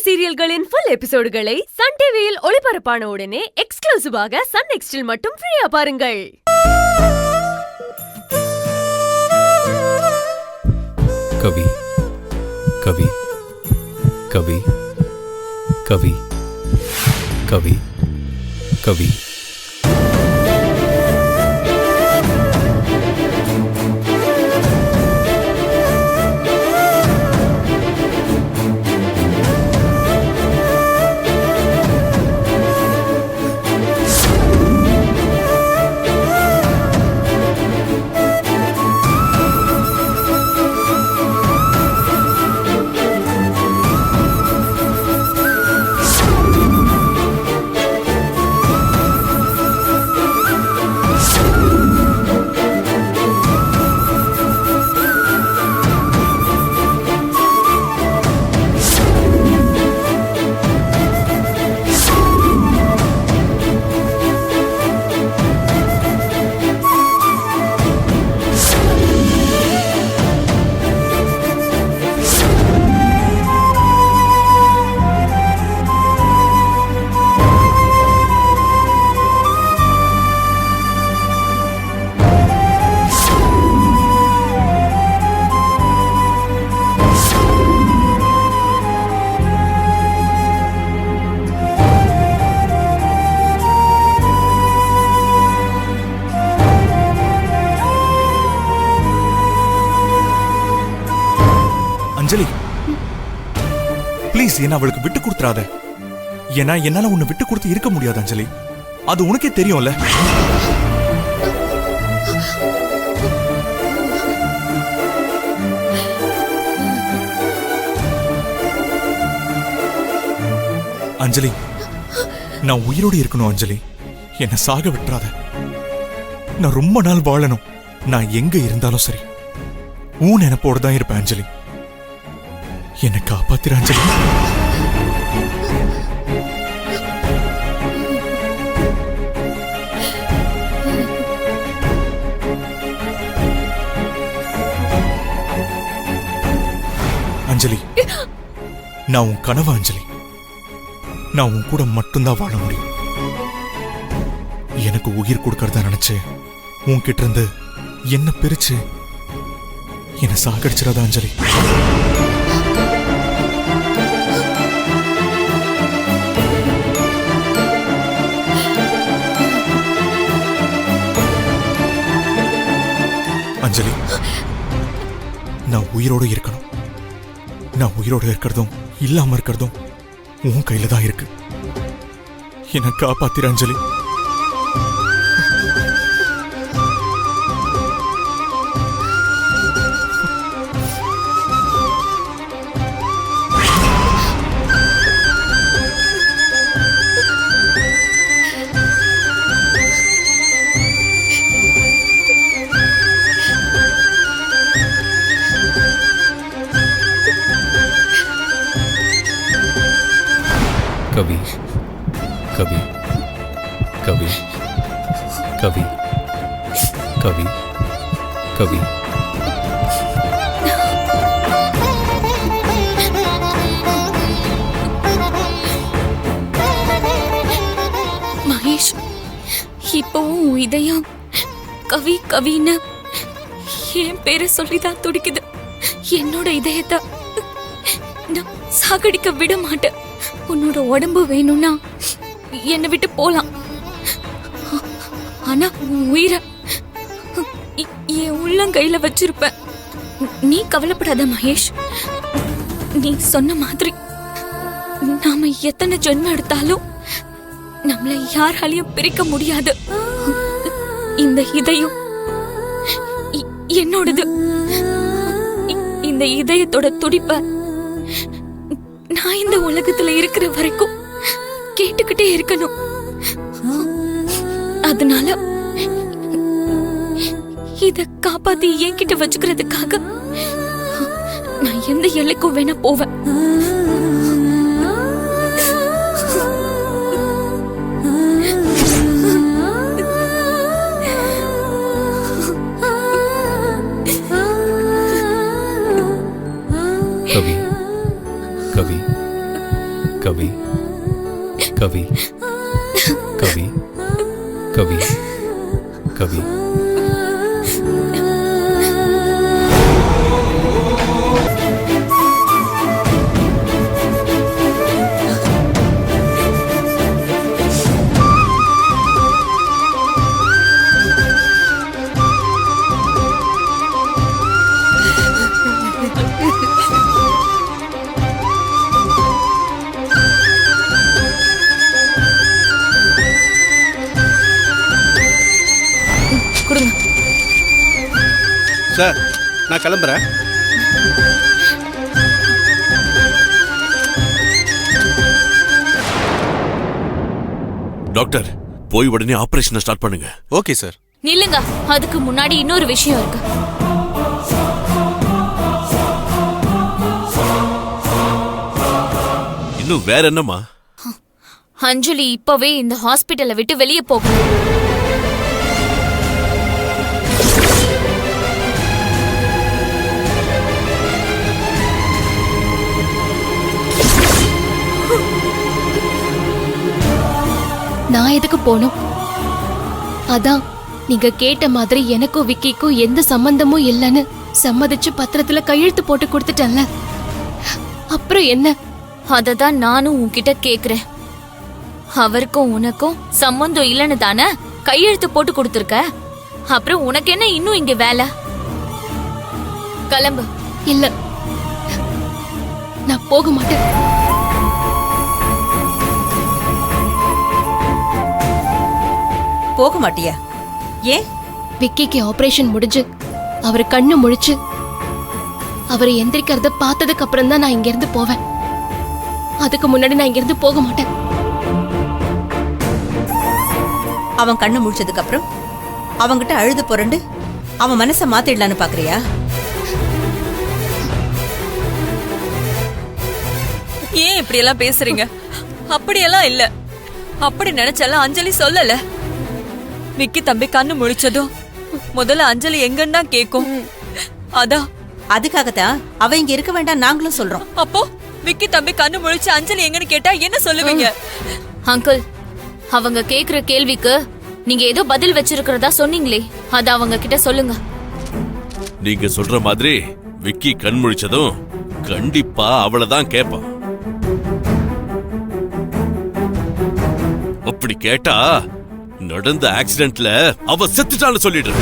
சீரியல்களின் full எபிசோடுகளை Sun டிவியில் ஒளிபரப்பான உடனே எக்ஸ்க்ளூசிவாக சன் நெக்ஸ்டில் மட்டும் ஃப்ரீயா பாருங்கள். கவி கவி கவி கவி கவி கவி அஞ்சலி, ப்ளீஸ் என்ன அவளுக்கு விட்டு கொடுத்துறாத. ஏன்னா என்னால உன்னை விட்டு கொடுத்து இருக்க முடியாது அஞ்சலி. அது உனக்கே தெரியும்ல. அஞ்சலி, நான் உயிரோடு இருக்கணும் அஞ்சலி. என்ன சாக விட்டுறாத. நான் ரொம்ப நாள் வாழணும். நான் எங்க இருந்தாலும் சரி உன் நினைப்போடு தான் இருப்பேன் அஞ்சலி. என்னை காப்பாத்திர அஞ்சலி. அஞ்சலி, நான் உன் கனவு அஞ்சலி. நான் உன் கூட மட்டும்தான் வாழ முடியும். எனக்கு உயிர் கொடுக்கறதா நினைச்சு உன்கிட்ட இருந்து என்ன பிரிச்சு என்ன சாகடிச்சிடாத அஞ்சலி. அஞ்சலி, நான் உயிரோடு இருக்கணும். நான் உயிரோடு இருக்கிறதும் இல்லாம இருக்கிறதும் உன் கையில தான் இருக்கு. என்ன காப்பாத்திர அஞ்சலி. கவி கவி கவி கவி கவி கவி மகேஷ், இப்பவும் இதயம் கவி கவின்னு என் பேரை சொல்லிதான் துடிக்குது. என்னோட இதயத்தை நான் சாகடிக்க விட மாட்டேன். உன்னோட உடம்பு வேணும்னா என்னை விட்டு போலாம். ஆனா உயிரை என் உள்ளங்கையில வச்சிருப்பேன். நீ கவலைப்படாத மகேஷ். நீ சொன்ன மாதிரி நாம எத்தனை ஜென்மம் எடுத்தாலும் நம்மளை யாராலையும் பிரிக்க முடியாது. இந்த இதயம் என்னோடது. இந்த இதயத்தோட துடிப்ப நான் இந்த உலகத்துல இருக்கிற வரைக்கும் கேட்டுக்கிட்டே இருக்கணும். அதனால இத காப்பாத்தி என்கிட்ட வச்சுக்கிறதுக்காக நான் எந்த எல்லைக்கும் வேணா போவேன். கவி கவி கவி கவி கவி கவி கவி கொடுங்க. சார் நான் கிளம்புறேன். டாக்டர் போய் உடனே ஆபரேஷனை ஸ்டார்ட் பண்ணுங்க. Okay sir. நில்லுங்க, அதுக்கு முன்னாடி இன்னொரு விஷயம் இருக்கு. இன்னும் வேற என்னம்மா? அஞ்சலி இப்பவே இந்த ஹாஸ்பிட்டலை விட்டு வெளியே போகணும். நான் எதுக்கு போகணும்? அதான் நீங்க கேட்ட மாதிரி எனக்கும் விக்கிக்கும் எந்த சம்பந்தமும் இல்லைன்னு சம்மதிச்சு பத்திரத்துல கையெழுத்து போட்டு கொடுத்துட்டேன்ல. அப்புறம் என்ன? அததான் நானும் உன்கிட்ட கேக்குறேன். அவருக்கும் உனக்கும் சம்பந்தம் இல்லைன்னு தானே கையெழுத்து போட்டு கொடுத்துருக்க. அப்புறம் உனக்கு என்ன இன்னும் இங்க வேலை? கிளம்பு. இல்ல, நான் போக மாட்டேன். போக மாட்டியா? ஏன்? விக்கிக்கு ஆபரேஷன் முடிஞ்சு அவர் கண்ணு முழிச்சு அவர் எந்திரிக்கிறத பார்த்ததுக்கு அப்புறம் தான் நான் இங்க இருந்து போவேன். அதுக்கு முன்னாடி நான் இங்க இருந்து போக மாட்டேன். அவன் கண்ணு முழிச்சதுக்கு அப்புறம் அவன்கிட்ட அழுது புரண்டு அவன் மனசை மாத்திடலான்னு பாக்குறியா? ஏன் இப்படி எல்லாம் பேசுறீங்க? அப்படியெல்லாம் இல்ல. அப்படி நினைச்சாலும் அஞ்சலி சொல்லல. விக்கி தம்பி கண்ணு முழிச்சதும் முதல்ல அஞ்சலி எங்கன்னா கேக்கும். அதான் அதுக்காகத்தான் அவ இங்க இருக்க வேண்டாம் நாங்களும் சொல்றோம். அப்போ விக்கி தம்பி கண்ணு முழிச்சு அஞ்சலி எங்கன்னு கேட்டா என்ன சொல்லுவீங்க? அங்கிள், அவங்க கேக்குற கேள்விக்கு நீங்க ஏதோ பதில் வச்சிருக்கிறதா சொன்னீங்களே, அத அவங்க கிட்ட சொல்லுங்க. நீங்க சொல்ற மாதிரி விக்கி கண் முழிச்சதும் கண்டிப்பா அவளதான் கேட்பான். அப்படி கேட்டா நடந்த ஆக்சிடென்ட்ல அவ செத்துட்டான்னு சொல்லிடு.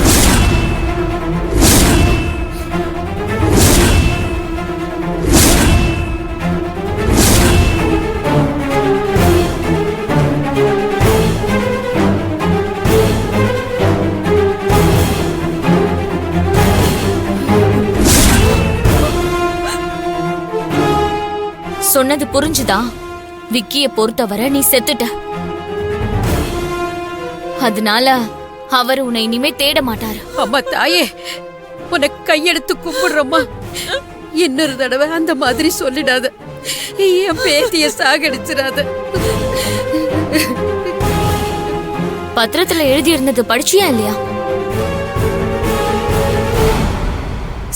சொன்னது புரிஞ்சுதா? விக்கிய பொறுத்தவரை நீ செத்துட்ட. அதனால அவர் உன்னை இனிமே தேட மாட்டாரு. அம்மா தாயே, உனக்கு கையெடுத்து கும்பிடுறோம்மா. இன்னொரு தடவை அந்த மாதிரி சொல்லிடாத. என் பேத்திய சாகடிச்சிடாத. பத்திரத்துல எழுதி இருந்தது படிச்சியா இல்லையா?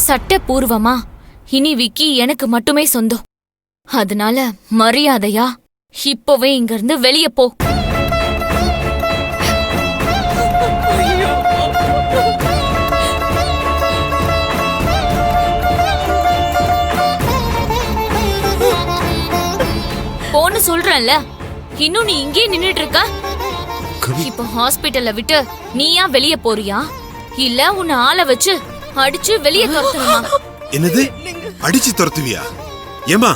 சட்டபூர்வமா இனி விக்கி எனக்கு மட்டுமே சொந்தம். அதனால மரியாதையா இப்பவே இங்க இருந்து வெளியே போ. போன்னு சொல்றேன்ல, இன்னும் நீ இங்கே நின்னுட்டு இருக்க? இப்ப ஹாஸ்பிட்டல்ல விட்டு நீயா வெளியே போறியா, இல்ல உன்னை ஆளை வச்சு அடிச்சு வெளியே துரத்தணுமா? என்னது? அடிச்சு துரத்துவியா? ஏமா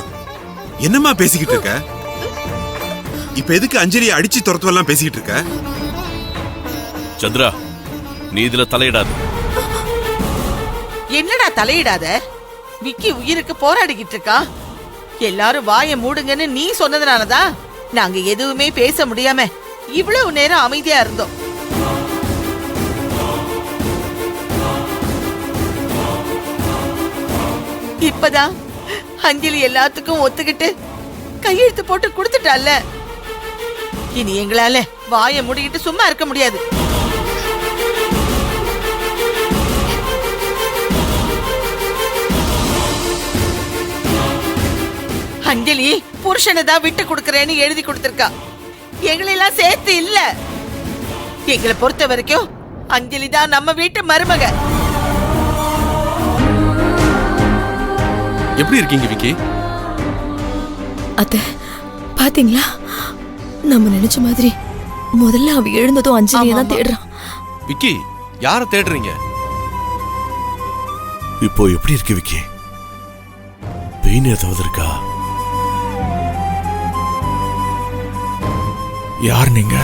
என்னம்மா பேசிக்கிட்டு இருக்க? இப்ப எதுக்கு அஞ்சலியை அடிச்சு துரத்துவெல்லாம் பேசிக்கிட்டு இருக்க? சந்திரா, நீ இதுல தலையிடாத. என்னடா தலையிடாத? விக்கி உயிருக்கு போராடிக்கிட்டு இருக்கா. எல்லாரும் வாயை மூடுங்கன்னு நீ சொன்னதுனாலதான் நாங்க எதுவுமே பேச முடியாம இவ்வளவு நேரம் அமைதியா இருந்தோம். இப்பதான் அஞ்சலி எல்லாத்துக்கும் ஒத்துக்கிட்டு கையெழுத்து போட்டு கொடுத்துட்டால. இனி எங்களால வாயை மூடிக்கிட்டு சும்மா இருக்க முடியாது. அஞ்சலி புருஷனை தான் விட்டு கொடுக்கறேன்னு எழுதி கொடுத்திருக்கா. எங்களெல்லாம் சேர்த்து இல்ல. எங்களை பொறுத்த வரைக்கும் அஞ்சலி தான் நம்ம வீட்டு மருமக. எப்படி இருக்கீங்க விக்கி? அத்தை பாத்தீங்களா, நம்ம நினைச்ச மாதிரி முதல்ல அவ எழுந்ததும் அஞ்சலியை தான் தேடுறான். விக்கி, யார தேடுறீங்க? இப்போ எப்படி இருக்கு விக்கி? பெயின் ஏதாவது இருக்கா? யார் நீங்க?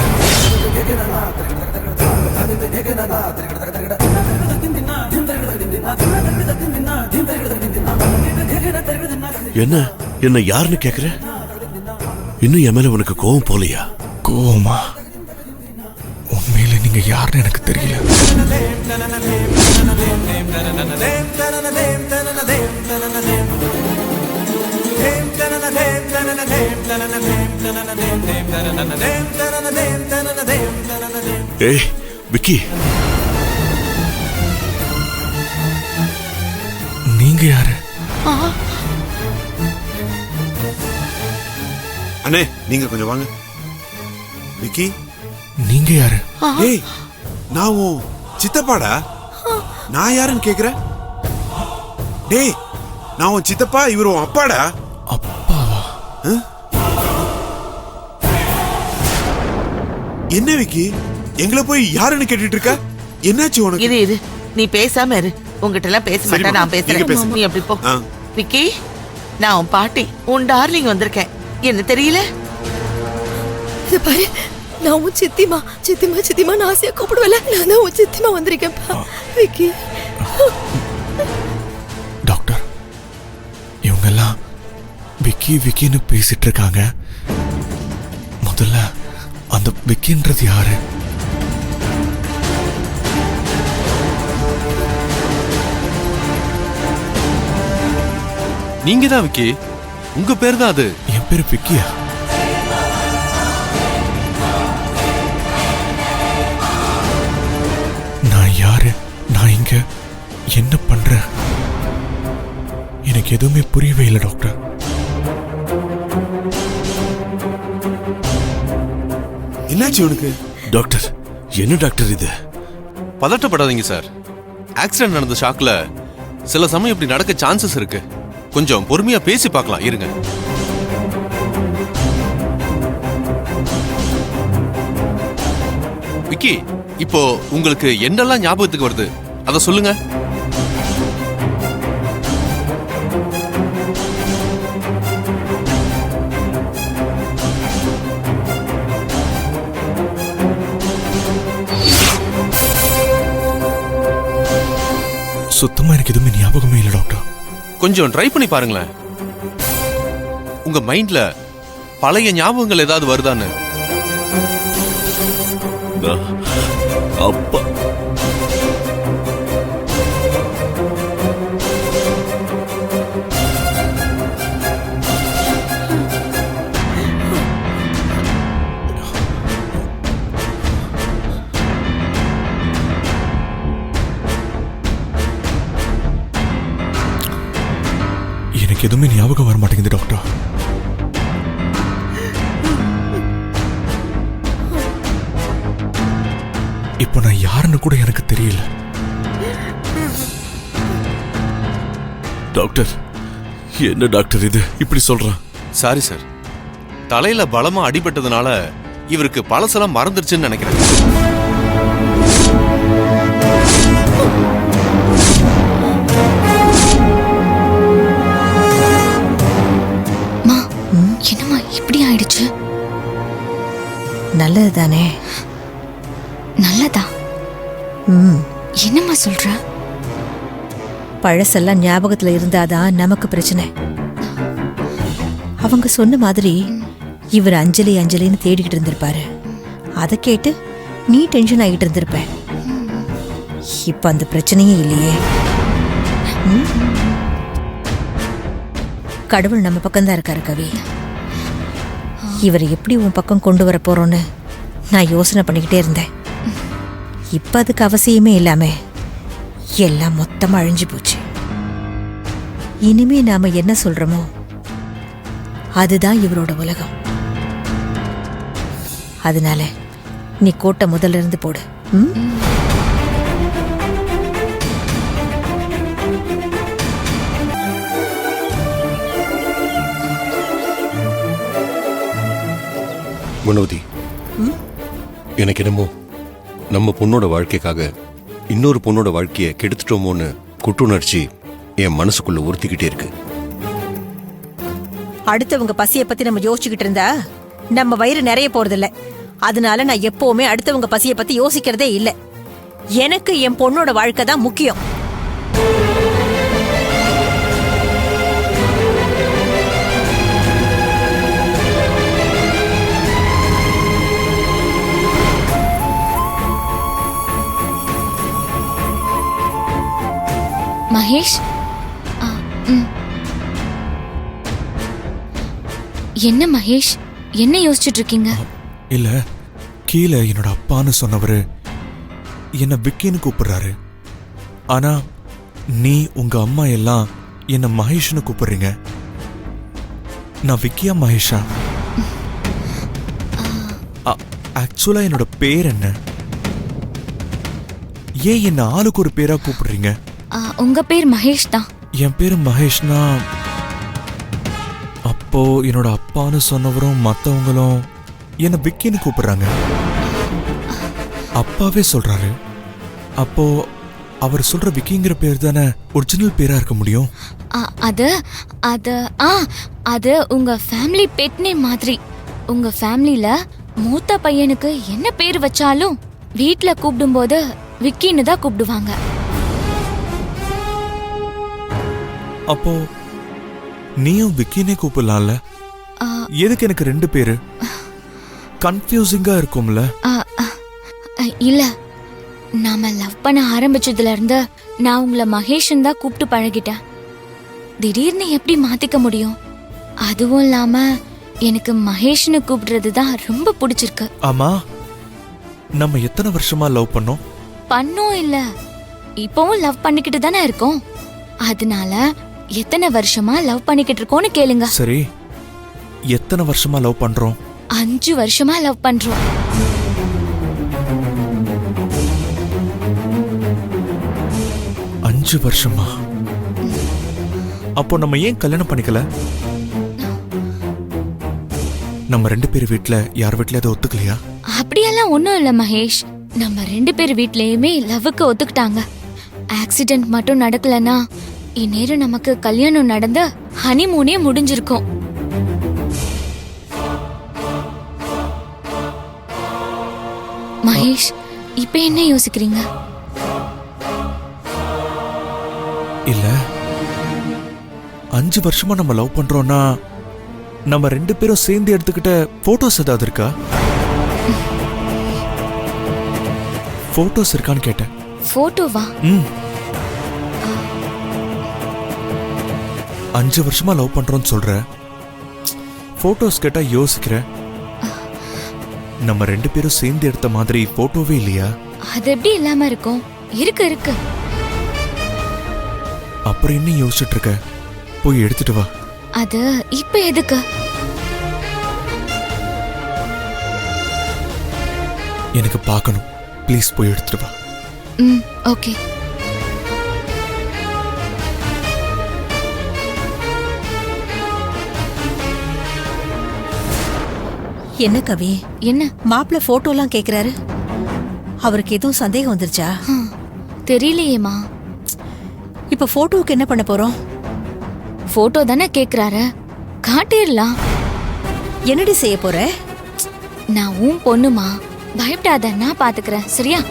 என்ன யாருன்னு கேக்குற? இன்னும் என் மேல உனக்கு கோவம் போலையா? கோவமா? உண்மையில நீங்க யாருன்னு எனக்கு தெரியல. ஏய் விக்கி, நீங்க யாரு? அண்ணே நீங்க கொஞ்சம் வாங்க. விக்கி, நீங்க யாரு? ஏய் நான் உன் சித்தப்பாடா. நான் யாருன்னு கேக்குற? டேய் நான் உன் சித்தப்பா, இவர் உன் அப்பாடா. அப்பாவா? என்ன விக்கி, எங்களை போய் யாருன்னு கேட்டுட்டு இருக்க? என்னாச்சு உனக்கு? இது நீ பேசாம இரு. உங்ககிட்ட எல்லாம் பேச மாட்டேன், நான் பேசுறேன். நீ அப்படி போ. விக்கி, நான் உன் பாட்டி, உன் டார்லிங் வந்திருக்கேன். என்ன தெரியல? இது பாரு, நான் உன் சித்திமா சித்திமா சித்திமா ஆசையா கூப்பிடுவல. நான் தான் உன் சித்திமா வந்திருக்கேன்ப்பா. விக்கி, டாக்டர், இவங்கெல்லாம் விக்கி விக்கின்னு பேசிட்டு இருக்காங்க. முதல்ல அந்த விக்கின்றது யாரு? நீங்க தான் விக்கி. உங்க பேர் தான் அது. என் பேரு விக்கியா? நான் யாரு? நான் இங்க என்ன பண்றேன்? எனக்கு எதுவுமே புரியவே இல்லை டாக்டர். என்னாச்சு உனக்கு? டாக்டர், என்ன டாக்டர் இது? பதட்டப்படாதீங்க சார். ஆக்சிடென்ட் நடந்த ஷாக்ல சில சமயம் இப்படி நடக்க சான்சஸ் இருக்கு. கொஞ்சம் பொறுமையா பேசி பார்க்கலாம், இருங்க. விக்கி, இப்போ உங்களுக்கு என்னெல்லாம் ஞாபகத்துக்கு வருது அத சொல்லுங்க. சுத்தமா எனக்கு எதுவுமே ஞாபகமே இல்லை டாக்டர். கொஞ்சம் ட்ரை பண்ணி பாருங்களேன். உங்க மைண்ட்ல பழைய ஞாபகங்கள் ஏதாவது வருதான்னு. அப்பா, எனக்கு எதுவுமே ஞாபகம் வர மாட்டேங்குது டாக்டர். இப்போ நான் யாருன்னு கூட எனக்கு தெரியல. டாக்டர், என்ன டாக்டர் இது இப்படி சொல்றான்? சாரி சார், தலையில பலமா அடிபட்டதுனால இவருக்கு பழசெல்லாம் மறந்துருச்சுன்னு நினைக்கிறேன். என்னம்மா இப்படி ஆயிடுச்சு? நல்லது தானே? நல்லதா? என்னம்மா சொல்ற? பழசெல்லாம் ஞாபகத்துல இருந்தாதான் நமக்கு பிரச்சனை. அவங்க சொன்ன மாதிரி இவர் அஞ்சலி அஞ்சலின்னு தேடிக்கிட்டு இருந்திருப்பாரு. அதை கேட்டு நீ டென்ஷன் ஆகிட்டு இருந்திருப்ப. இப்ப அந்த பிரச்சனையே இல்லையே. கடவுள் நம்ம பக்கம்தான் இருக்காரு கவி. இவரை எப்படி உன் பக்கம் கொண்டு வர போறோன்னு நான் யோசனை பண்ணிக்கிட்டே இருந்தேன். இப்ப அதுக்கு அவசியமே இல்லாம எல்லாம் மொத்தமா அழிஞ்சு போச்சு. இனிமே நாம என்ன சொல்றோமோ அதுதான் இவரோட உலகம். அதனால நீ கோட்டை முதல்ல இருந்து போடு. ம்? குணவதி, எனக்கு என்னமோ நம்ம பொண்ணோட வாழ்க்கைக்காக இன்னொரு பொண்ணோட வாழ்க்கையை கெடுத்துட்டோமோன்னு குற்றுணர்ச்சி என் மனசுக்குள்ள உறுத்திக்கிட்டே இருக்கு. அடுத்தவங்க பசிய பத்தி நம்ம யோசிச்சுக்கிட்டு இருந்தா நம்ம வயிறு நிறைய போறதில்ல. அதனால நான் எப்பவுமே அடுத்தவங்க பசிய பத்தி யோசிக்கிறதே இல்ல. எனக்கு என் பொண்ணோட வாழ்க்கை தான் முக்கியம். மகேஷ், என்ன மகேஷ், என்ன யோசிச்சுட்டு இருக்கீங்க? இல்ல, கீழே என்னோட அப்பான்னு சொன்னவரு என்ன விக்கின்னு கூப்பிடுறாரு. ஆனா நீ உங்க அம்மா எல்லாம் என்ன மகேஷ்னு கூப்பிடுறீங்க. நான் விக்கியா மகேஷா? ஆக்சுவலா என்னோட பேர் என்ன? ஏன் என்ன ஆளுக்கு ஒரு பேரா கூப்பிடுறீங்க? உங்க பேர் மகேஷ் தான். என் பேரு மகேஷ்னா அப்போ என்னோட அப்பான்னு சொன்னவரும் மத்தவங்களும் என்ன விக்கின்னு கூப்பிடுறாங்க. அப்பாவே சொல்றாரு. அப்போ அவர் சொல்ற விக்கிங்கிற பேர் தானே ஒரிஜினல் பேரா இருக்க முடியும். அது உங்க ஃபேமிலி பெட் நேம் மாதிரி. உங்க ஃபேமிலில மூத்த பையனுக்கு என்ன பேர் வச்சாலும் வீட்ல கூப்பிடும்போது விக்கின்னு தான் கூப்பிடுவாங்க. அப்போ நீயும் விக்கினே கூப்பிடலாம்ல? எதுக்கு எனக்கு 2 பேரு? கன்ஃபியூசிங்கா இருக்கும்ல? இல்ல, நாம லவ் பண்ண ஆரம்பிச்சதுல இருந்து நான் உங்களை மகேஷன் தான் கூப்பிட்டு பழகிட்டேன். திடீர்னு எப்படி மாத்திக்க முடியும்? அதுவும் இல்லாம எனக்கு மகேஷ்னு கூப்பிடுறது தான் ரொம்ப பிடிச்சிருக்கு. ஆமா, நம்ம எத்தனை வருஷமா லவ் பண்ணோம்? பண்ணோம் இல்ல, இப்பவும் லவ் பண்ணிக்கிட்டு தானே இருக்கோம். அதனால எத்தனை வருஷமா லவ் பண்ணிக்கிட்டு இருக்கோம்னு கேளுங்க. சரி, எத்தனை வருஷமா லவ் பண்றோம்? 5 வருஷமா லவ் பண்றோம். அஞ்சு வருஷமா? அப்போ நம்ம ஏன் கல்யாணம் பண்ணிக்கல? நம்ம 2 பேர் வீட்ல யார் வீட்லயாவது ஒத்துக்கலையா? அப்படியெல்லாம் ஒண்ணும் இல்ல மகேஷ். நம்ம 2 பேர் வீட்லயுமே லவ்வுக்கு ஒத்துக்கிட்டாங்க. ஆக்சிடென்ட் மட்டும் நடக்கலனா இந்நேரம் நமக்கு கல்யாணம் நடந்த ஹனிமூனே முடிஞ்சிருக்கும். மகேஷ், இப்ப என்ன யோசிக்கிறீங்க? இல்ல, 5 வருஷமா நம்ம லவ் பண்றோம்னா நம்ம 2 பேரும் சேர்ந்து எடுத்துக்கிட்ட போட்டோஸ் ஏதாவது இருக்கா? போட்டோஸ் இருக்கான்னு கேட்டேன். போட்டோவா? 5 வருஷமா லவ் பண்றோம்னு சொல்ற, போட்டோஸ் கேட்டா யோசிக்கிற. நம்ம 2 பேரும் சேர்ந்து எடுத்த மாதிரி போட்டோவே இல்லையா? அது எப்படி இல்லாம இருக்கும்? இருக்கு. அப்புறம் என்ன யோசிச்சுட்டு இருக்க? போய் எடுத்துட்டு வா. அது இப்ப எதுக்கு? எனக்கு பார்க்கணும். ப்ளீஸ் போய் எடுத்துட்டு வா. ஓகே. என்ன கவி, என்ன மாப்பிள்ள போட்டோலாம் கேக்குறாரு? அவருக்கு எதுவும் சந்தேகம் வந்துருச்சா? தெரியலையேமா. இப்ப போட்டோவுக்கு என்ன பண்ண போறோம்? போட்டோ தானே கேக்குறாரு, காட்டிடலாம். என்னடி செய்ய போற? நான் உன் பொண்ணுமா, பயப்படாத, நான் பாத்துக்கிறேன். சரியா?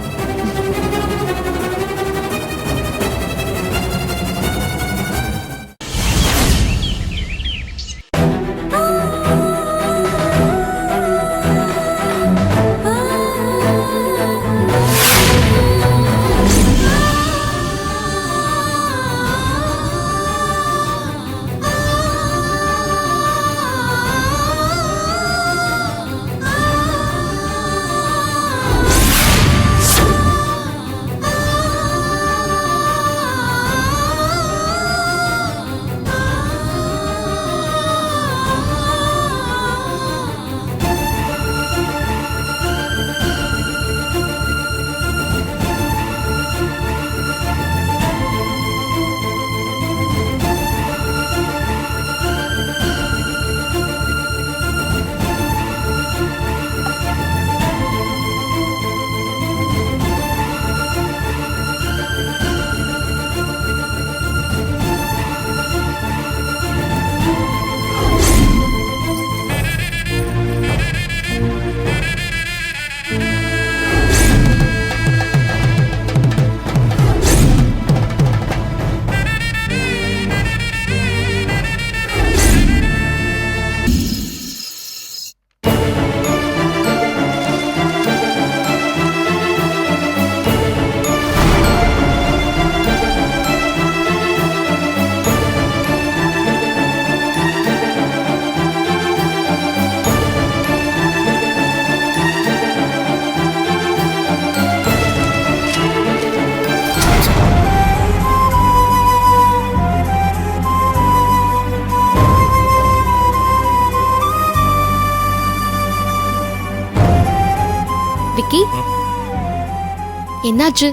என்னாச்சு?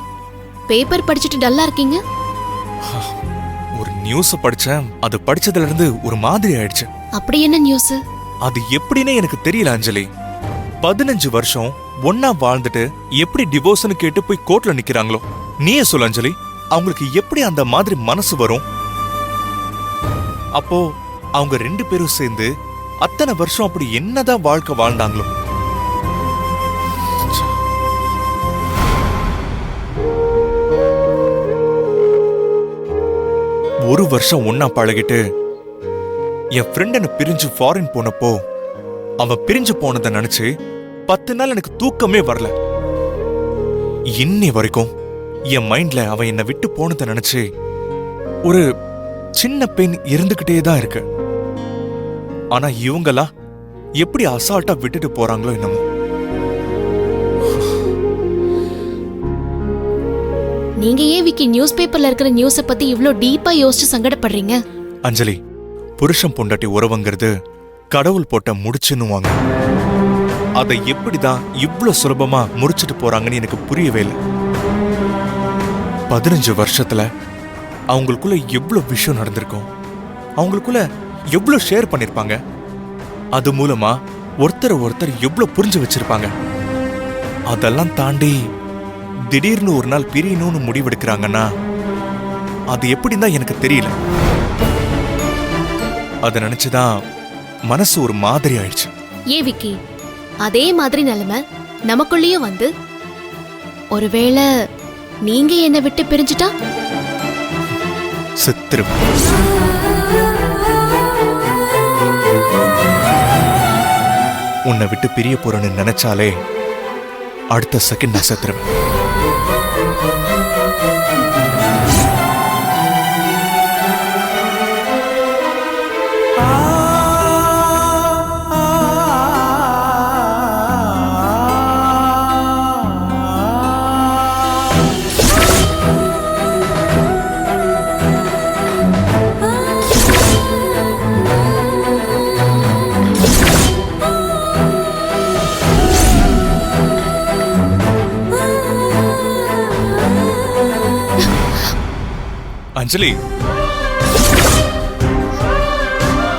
பேப்பர் படிச்சுட்டு டல்லா இருக்கீங்க? ஒரு நியூஸ் படிச்சேன். அது படிச்சதுல இருந்து ஒரு மாதிரி ஆயிடுச்சு. அப்படி என்ன நியூஸ்? அது எப்படின்னு எனக்கு தெரியல அஞ்சலி. 15 வருஷம் ஒன்னா வாழ்ந்துட்டு எப்படி டிவோர்ஸ்னு கேட்டு போய் கோர்ட்ல நிக்கிறாங்களோ. நீயே சொல்லு அஞ்சலி, அவங்களுக்கு எப்படி அந்த மாதிரி மனசு வரும்? அப்போ அவங்க 2 பேரும் சேர்ந்து அத்தனை வருஷம் அப்படி என்னதான் வாழ்க்கை வாழ்ந்தாங்களோ. ஒரு வருஷம் ஒன்னா பழகிட்டு என் ஃப்ரெண்ட் என்ன பிரிஞ்சு ஃபாரின் போனப்போ அவன் பிரிஞ்சு போனதை நினைச்சு 10 நாள் எனக்கு தூக்கமே வரல. இன்னி வரைக்கும் என் மைண்ட்ல அவன் என்னை விட்டு போனதை நினைச்சு ஒரு சின்ன பெயின் இருந்துகிட்டே தான் இருக்கு. ஆனா இவங்களா எப்படி அசால்ட்டா விட்டுட்டு போறாங்களோ என்னமோ. நீங்க ஏன் விக்கி நியூஸ் பேப்பர்ல இருக்கிற நியூஸ பத்தி இவ்ளோ டீப்பா யோசிச்சு சங்கடப்படுறீங்க? அஞ்சலி, புருஷன் பொண்டாட்டி உறவுங்கிறது கடவுள் போட்ட முடிச்சுன்னுவாங்க. அதை எப்படிதான் இவ்ளோ சுலபமா முறிச்சிட்டு போறாங்கன்னு எனக்கு புரியவே இல்லை. 15 வருஷத்துல அவங்களுக்குள்ள எவ்வளவு விஷயம் நடந்திருக்கும், அவங்களுக்குள்ள எவ்வளவு ஷேர் பண்ணிருப்பாங்க. அது மூலமா ஒருத்தர் எவ்வளவு புரிஞ்சு வச்சிருப்பாங்க. அதெல்லாம் தாண்டி திடீர்னு ஒரு நாள் பிரியணும்னு முடிவெடுக்கிறாங்கன்னா அது எப்படின்னா எனக்கு தெரியல. அதை நினைச்சுதான் மனசு ஒரு மாதிரி ஆயிடுச்சு. ஏ விக்கி, அதே மாதிரி நிலைமை நமக்குள்ளேயும் வந்து ஒருவேளை நீங்க என்ன விட்டு பிரிஞ்சுட்டா செத்துருவேன். உன்னை விட்டு பிரிய போறேன்னு நினைச்சாலே அடுத்த செகண்ட் நான் செத்துருவேன். அஞ்சலி,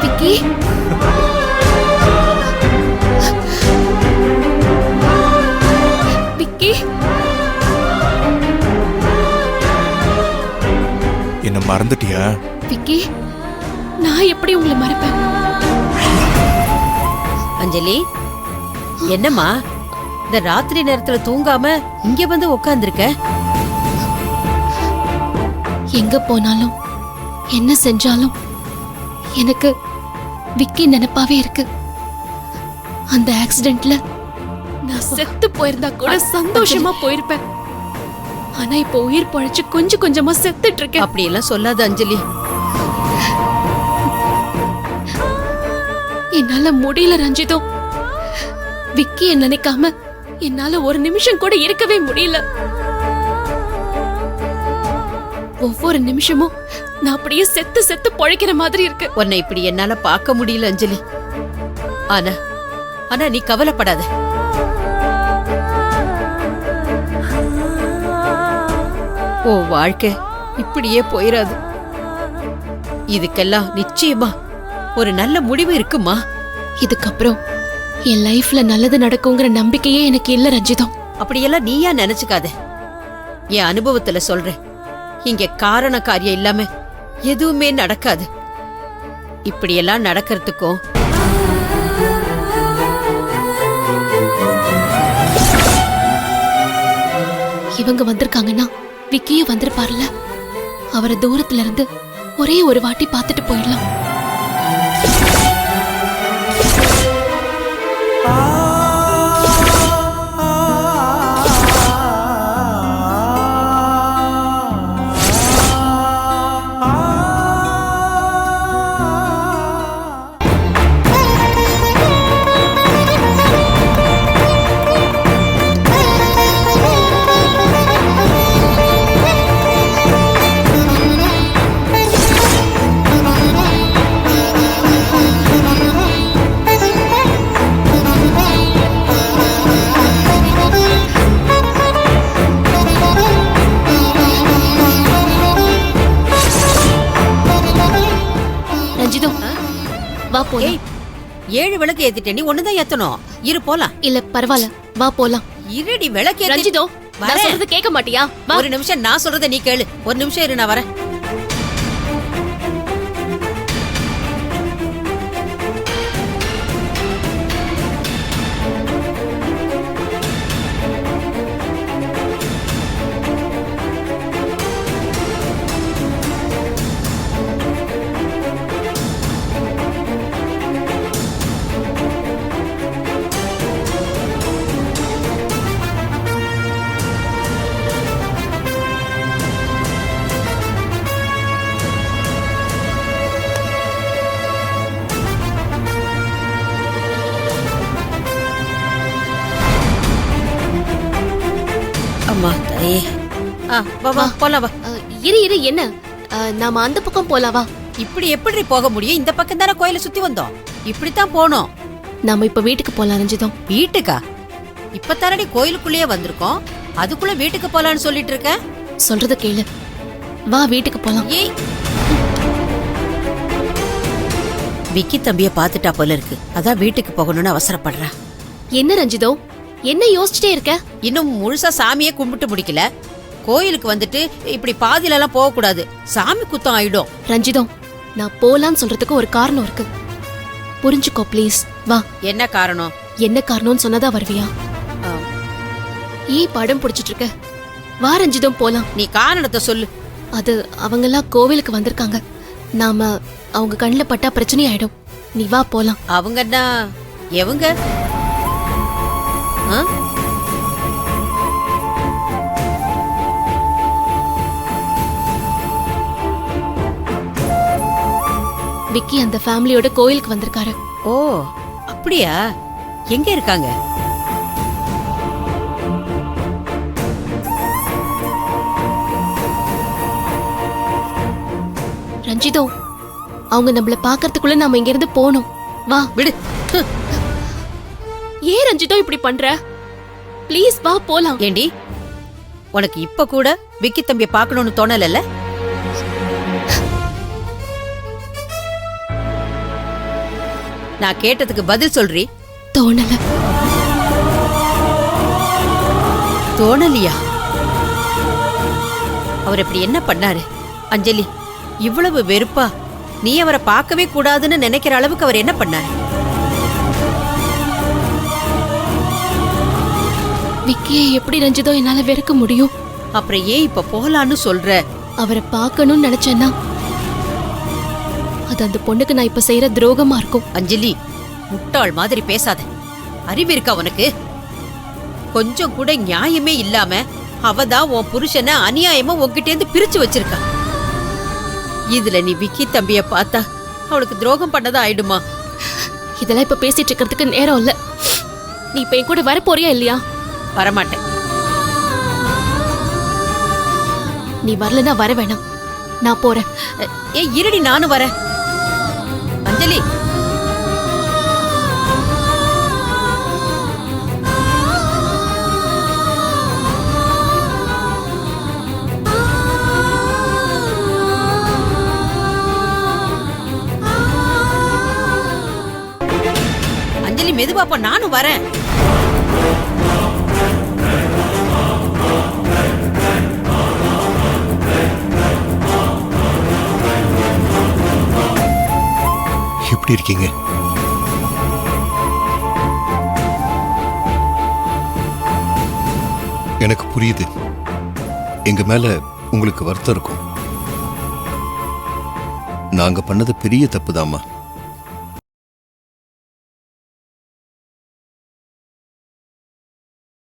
விக்கி, விக்கி, என்ன மறந்துட்டியா? விக்கி, நான் எப்படி உங்களை மறப்பேன்? அஞ்சலி, என்னம்மா இந்த ராத்திரி நேரத்துல தூங்காம இங்க வந்து உட்கார்ந்திருக்க? எங்க போனாலும் என்ன செஞ்சாலும் எனக்கு விக்கி நினைப்பாவே இருக்கு. அந்த ஆக்சிடென்ட்ல நான் செத்து போயிருந்தா கூட சந்தோஷமா போயிருப்பேன். ஆனா இப்போ உயிர் பழைச்சு கொஞ்சம் கொஞ்சமா செத்துட்டு இருக்கேன். அப்படி எல்லாம் சொல்லாத அஞ்சலி. என்னால முடியல ரஞ்சிதம். விக்கிய நினைக்காம என்னால ஒரு நிமிஷம் கூட இருக்கவே முடியல. ஒவ்வொரு நிமிஷமும் நான் அப்படியே செத்து செத்து பொழைக்கிற மாதிரி இருக்கு. உன்னை இப்படி என்னால பார்க்க முடியல அஞ்சலி. ஆனா ஆனா நீ கவலைப்படாத. ஓ வாழ்க்கை இப்படியே போயிராது. இதுக்கெல்லாம் நிச்சயமா ஒரு நல்ல முடிவு இருக்குமா? இதுக்கப்புறம் என் லைஃப்ல நல்லது நடக்குங்கிற நம்பிக்கையே எனக்கு இல்ல ரஞ்சிதம். அப்படியெல்லாம் நீயா நினைச்சுக்காத. என் அனுபவத்துல சொல்றேன், இங்க காரண காரியம் இல்லாம எதுவுமே நடக்காது. இப்படியெல்லாம் நடக்கிறதுக்கும் இவங்க வந்திருக்காங்கன்னா விக்கியும் வந்திருப்பார்ல. அவரை தூரத்துல இருந்து ஒரே ஒரு வாட்டி பார்த்துட்டு போயிடலாம். போலாம். 7 விளக்கு ஏத்திட்டே, நீ ஒண்ணுதான் ஏத்தணும். இரு போலாம். இல்ல பரவாயில்ல, வா போலாம். இருடி விளக்கு ரஞ்சிதோ, நான் சொல்றது கேட்க மாட்டியா? வா. ஒரு நிமிஷம் நான் சொல்றத நீ கேளு. ஒரு நிமிஷம் இரு, நான் வரேன். அம்மா தாயே. வா வா போலாம் வா. இரு இரு, என்ன நாம அந்த பக்கம் போலாம் வா. இப்படி எப்படி போக முடியும்? இந்த பக்கம் தானே கோயிலை சுத்தி வந்தோம். இப்படித்தான் போனோம். நாம இப்ப வீட்டுக்கு போலாம் ரஞ்சிதம். வீட்டுக்கா? இப்ப தானடி கோயிலுக்குள்ளேயே வந்திருக்கோம். அதுக்குள்ள வீட்டுக்கு போலான்னு சொல்லிட்டு இருக்க. சொல்றத கேளு, வா வீட்டுக்கு போலாம். ஏய், விக்கி தம்பிய பாத்துட்டா போல இருக்கு. அதான் வீட்டுக்கு போகணும்னு அவசரப்படுறா. என்ன ரஞ்சிதோ, என்ன யோசிச்சுட்டே இருக்க? இன்னும் முழுசா சாமியே கும்பிட்டு முடிக்கல. கோயிலுக்கு வந்துட்டு இப்படி பாதியில எல்லாம் போக கூடாது. சாமி குத்தம் ஆயிடும். ரஞ்சிதோ, நான் போலான்னு சொல்றதுக்கு ஒரு காரணம் இருக்கு, புரிஞ்சுக்கோ ப்ளீஸ். வா. என்ன காரணம்? என்ன காரணம்னு சொன்னதா வருவியா? படம் பிடிச்சிட்டு இருக்க. வா ரஞ்சிதம் போலாம். நீ காரணத்தை சொல்லு. அது அவங்கெல்லாம் கோவிலுக்கு வந்திருக்காங்க. நாம அவங்க கண்ணில் பட்டா பிரச்சனை ஆயிடும். நீ வா போலாம். அவங்கன்னா எவங்க? விக்கி அந்த ஃபேமிலியோட கோயிலுக்கு வந்திருக்காரு. ஓ அப்படியா? எங்க இருக்காங்க? ரஞ்சிதோ, அவங்க நம்மள பாக்குறதுக்குள்ள நாம இங்க இருந்து போனோம். வா. விடு. ஏன் ரஞ்சிதோ இப்படி பண்ற? ப்ளீஸ் வா போலாம். ஏண்டி, உனக்கு இப்ப கூட விக்கி தம்பிய பாக்கணும்னு தோணல? நான் கேட்டதுக்கு பதில் சொல்றி. தோணல. தோணலியா? அவர் இப்படி என்ன பண்ணாரு? அஞ்சலி, இவ்வளவு வெறுப்பா நீ அவரை பார்க்கவே கூடாதுன்னு நினைக்கிற அளவுக்கு அவர் என்ன பண்ணாரு? விக்கியை எப்படி ரஞ்சிதோ என்னால வெறுக்க முடியும்? அப்புறம் ஏன் இப்ப போலான்னு சொல்ற? அவரை பார்க்கணும்னு நினைச்சேன்னா அது அந்த பொண்ணுக்கு நான் இப்ப செய்யற துரோகமா இருக்கும். அஞ்சலி, முட்டாள் மாதிரி பேசாத. அறிவு இருக்கா உனக்கு? கொஞ்சம் கூட நியாயமே இல்லாம அவதான் உன் புருஷனை அநியாயமா உன்கிட்ட இருந்து பிரிச்சு வச்சிருக்கா. இதுல நீ விக்கி தம்பிய பார்த்தா அவளுக்கு துரோகம் பண்ணதா ஆயிடுமா? இதெல்லாம் இப்ப பேசிட்டு இருக்கிறதுக்கு நேரம் இல்ல. நீ இப்ப என் கூட வர போறியா இல்லையா? வரமாட்டேன். நீ வரலன்னா வர வேணாம், நான் போறேன். ஏய் இருடி, நானும் வரேன். அஞ்சலி, அஞ்சலி மெதுவாப்பா, நானும் வரேன். எப்படி இருக்கீங்க? எனக்கு புரியுது, எங்க மேல உங்களுக்கு வருத்தம் இருக்கும். நாங்க பண்ணது பெரிய தப்புதாம்மா.